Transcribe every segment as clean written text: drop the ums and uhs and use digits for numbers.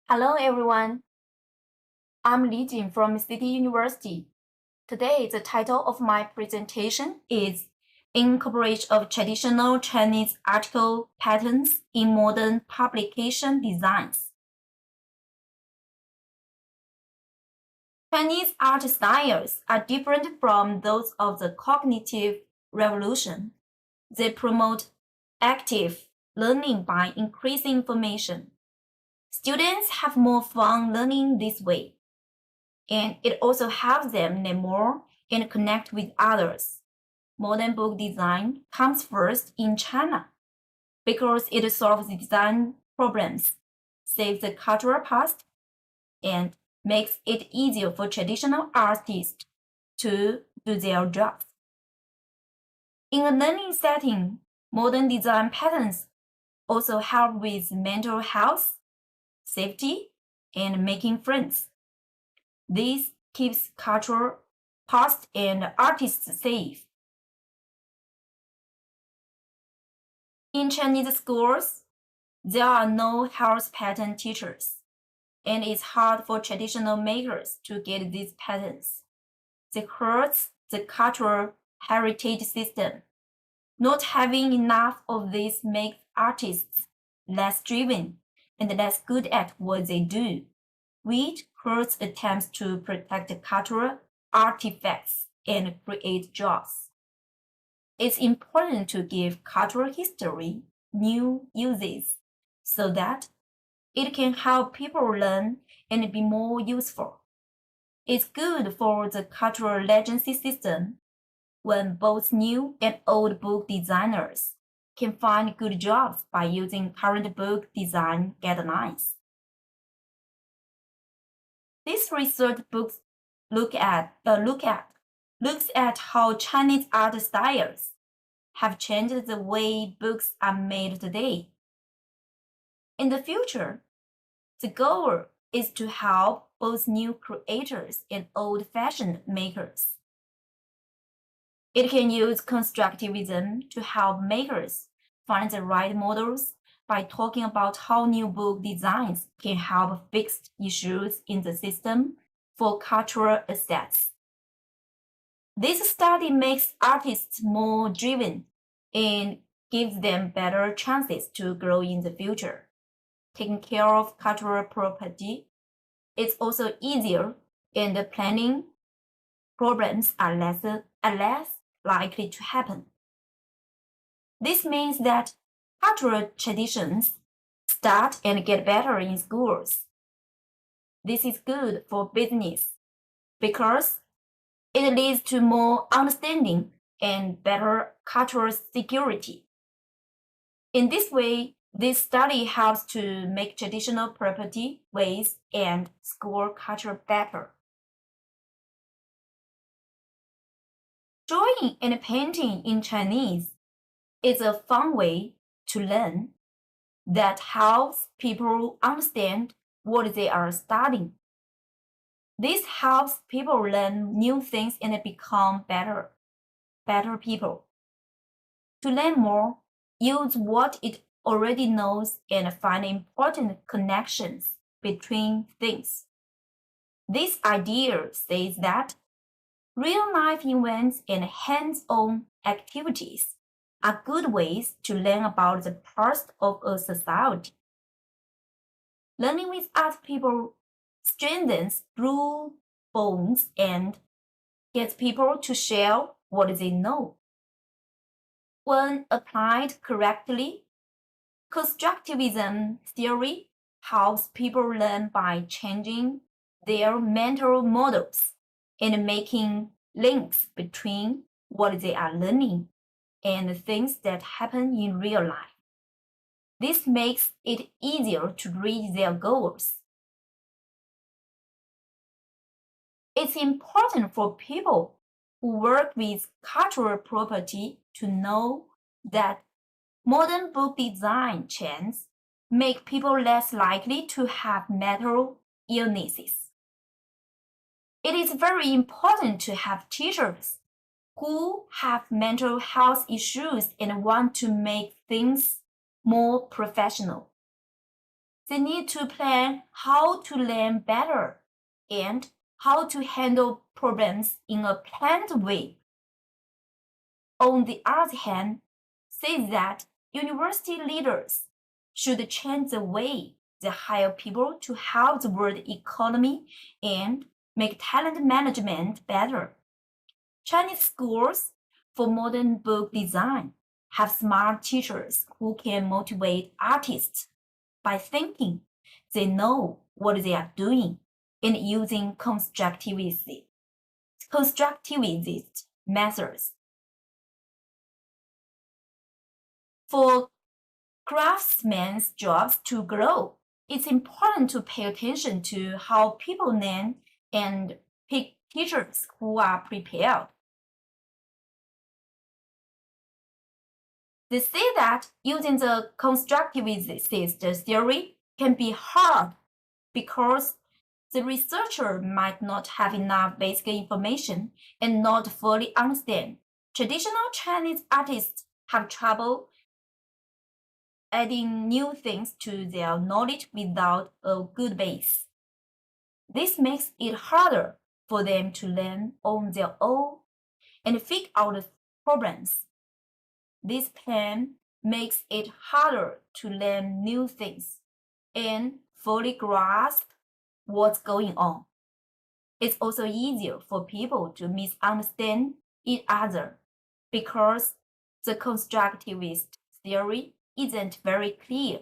Hello everyone, I'm Li Jin from City University. Today, the title of my presentation is Incorporation of Traditional Chinese Article Patterns in Modern Publication Designs. Chinese art styles are different from those of the cognitive revolution. They promote active learning by increasing information. Students have more fun learning this way, and it also helps them learn more and connect with others. Modern book design comes first in China because it solves design problems, saves the cultural past, and makes it easier for traditional artists to do their jobs. In a learning setting, modern design patterns also help with mental health, safety, and making friends. This keeps cultural past and artists safe. In Chinese schools, there are no health pattern teachers, and it's hard for traditional makers to get these patterns. This hurts the cultural heritage system. Not having enough of this makes artists less driven and less good at what they do, which hurts attempts to protect cultural artifacts and create jobs. It's important to give cultural history new uses so that it can help people learn and be more useful. It's good for the cultural legacy system when both new and old book designers can find good jobs by using current book design guidelines. This research book looks at how Chinese art styles have changed the way books are made today. In the future, the goal is to help both new creators and old-fashioned makers. It can use constructivism to help makers find the right models by talking about how new book designs can help fix issues in the system for cultural assets. This study makes artists more driven and gives them better chances to grow in the future. Taking care of cultural property is also easier, and the planning problems are less likely to happen. This means that cultural traditions start and get better in schools. This is good for business because it leads to more understanding and better cultural security. In this way, this study helps to make traditional property, ways, and school culture better. Drawing and painting in Chinese is a fun way to learn that helps people understand what they are studying. This helps people learn new things and become better people. To learn more, use what it already knows and find important connections between things. This idea says that real-life events and hands-on activities are good ways to learn about the past of a society. Learning with other people strengthens blue bonds and gets people to share what they know. When applied correctly, constructivism theory helps people learn by changing their mental models and making links between what they are learning and the things that happen in real life. This makes it easier to reach their goals. It's important for people who work with cultural property to know that modern book design trends make people less likely to have mental illnesses. It is very important to have teachers who have mental health issues and want to make things more professional. They need to plan how to learn better and how to handle problems in a planned way. On the other hand, says that university leaders should change the way they hire people to help the world economy and make talent management better. Chinese schools for modern book design have smart teachers who can motivate artists by thinking they know what they are doing and using constructivist methods. For craftsmen's jobs to grow, it's important to pay attention to how people learn and pick teachers who are prepared. They say that using the constructivist theory can be hard because the researcher might not have enough basic information and not fully understand. Traditional Chinese artists have trouble adding new things to their knowledge without a good base. This makes it harder for them to learn on their own and figure out problems. This plan makes it harder to learn new things and fully grasp what's going on. It's also easier for people to misunderstand each other because the constructivist theory isn't very clear.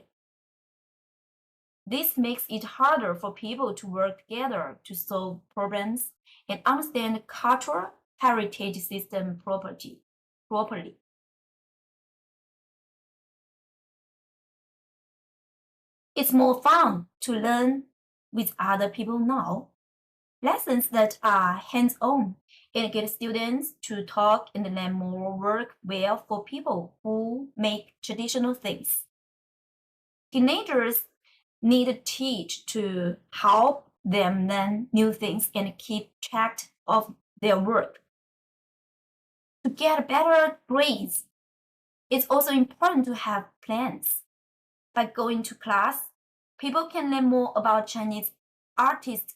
This makes it harder for people to work together to solve problems and understand cultural heritage system properly. It's more fun to learn with other people now. Lessons that are hands-on and get students to talk and learn more work well for people who make traditional things. Teenagers need a teach to help them learn new things and keep track of their work. To get better grades, it's also important to have plans. By going to class, people can learn more about Chinese artistic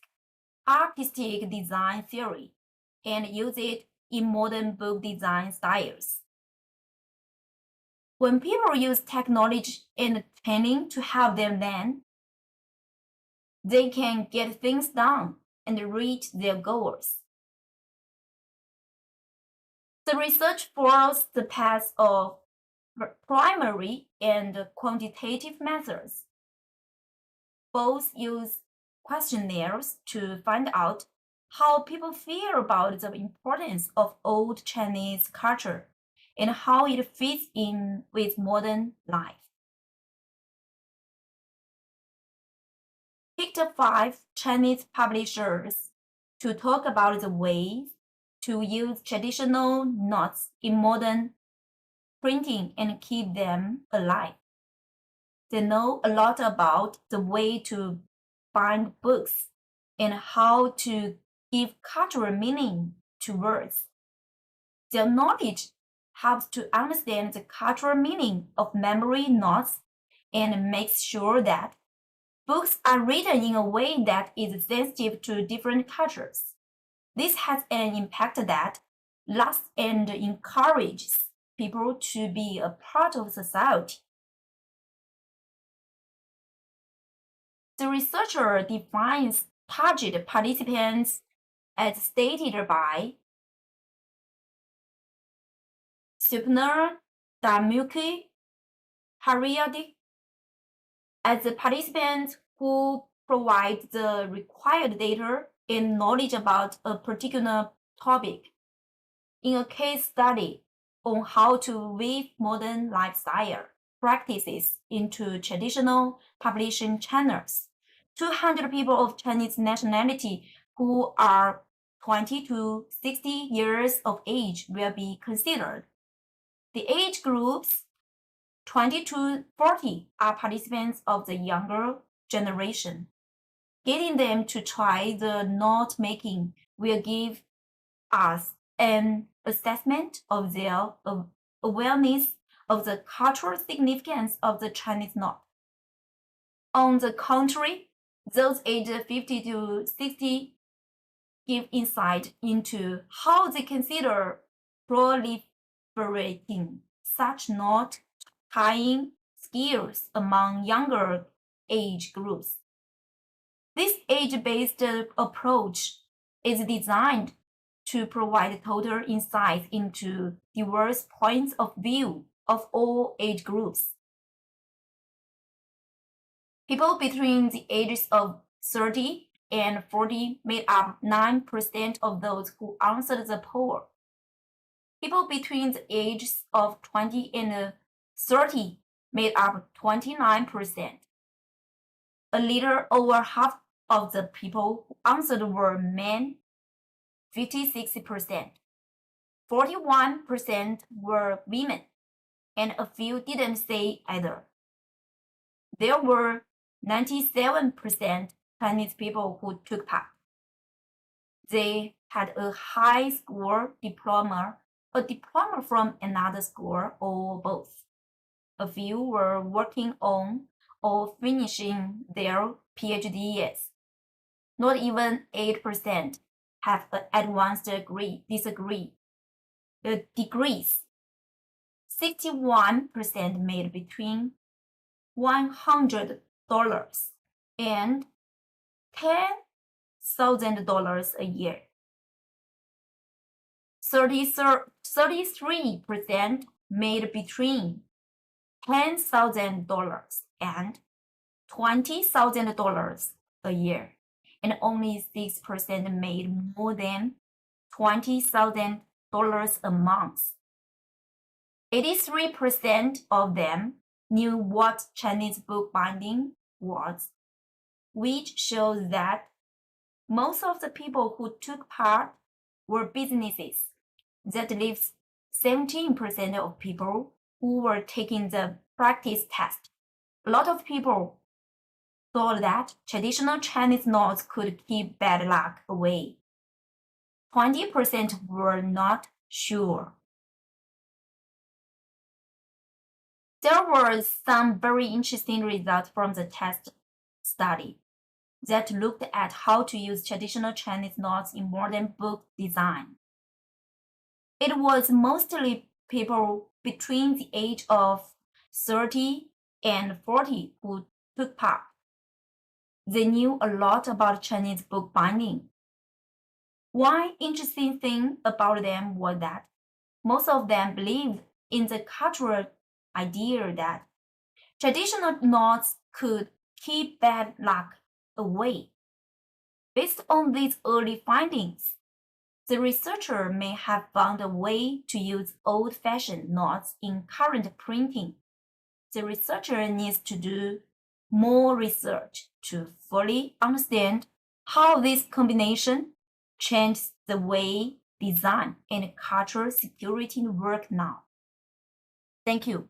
design theory and use it in modern book design styles. When people use technology and training to help them learn, they can get things done and reach their goals. The research follows the path of primary and quantitative methods. Both use questionnaires to find out how people feel about the importance of old Chinese culture and how it fits in with modern life. Picked 5 Chinese publishers to talk about the ways to use traditional knots in modern printing and keep them alive. They know a lot about the way to bind books and how to give cultural meaning to words. Their knowledge helps to understand the cultural meaning of memory knots and makes sure that books are written in a way that is sensitive to different cultures. This has an impact that lasts and encourages people to be a part of society. The researcher defines target participants as stated by Supner, Damuki, Hariadi as the participants who provide the required data and knowledge about a particular topic. In a case study on how to weave modern lifestyle practices into traditional publishing channels, 200 people of Chinese nationality who are 20 to 60 years of age will be considered. The age groups 20 to 40 are participants of the younger generation. Getting them to try the knot making will give us an assessment of their awareness of the cultural significance of the Chinese knot. On the contrary, those aged 50 to 60 give insight into how they consider proliferating such knot-tying skills among younger age groups. This age-based approach is designed to provide total insight into diverse points of view of all age groups. People between the ages of 30 and 40 made up 9% of those who answered the poll. People between the ages of 20 and 30 made up 29%. A little over half of the people who answered were men, 56%. 41% were women, and a few didn't say either. There were 97% Chinese people who took part. They had a high school diploma, a diploma from another school, or both. A few were working on or finishing their PhDs. Not even 8% have an advanced degrees. 61% made between $100 and $10,000 a year. 33% made between $10,000 and $20,000 a year, and only 6% made more than $20,000 a month. 83% of them knew what Chinese bookbinding was, which shows that most of the people who took part were businesses. That leaves 17% of people who were taking the practice test. A lot of people thought that traditional Chinese knots could keep bad luck away. 20% were not sure. There were some very interesting results from the test study that looked at how to use traditional Chinese knots in modern book design. It was mostly people between the age of 30 and 40 who took part. They knew a lot about Chinese bookbinding. One interesting thing about them was that most of them believed in the cultural idea that traditional knots could keep bad luck away. Based on these early findings, the researcher may have found a way to use old-fashioned knots in current printing. The researcher needs to do more research to fully understand how this combination changes the way design and cultural security work now. Thank you.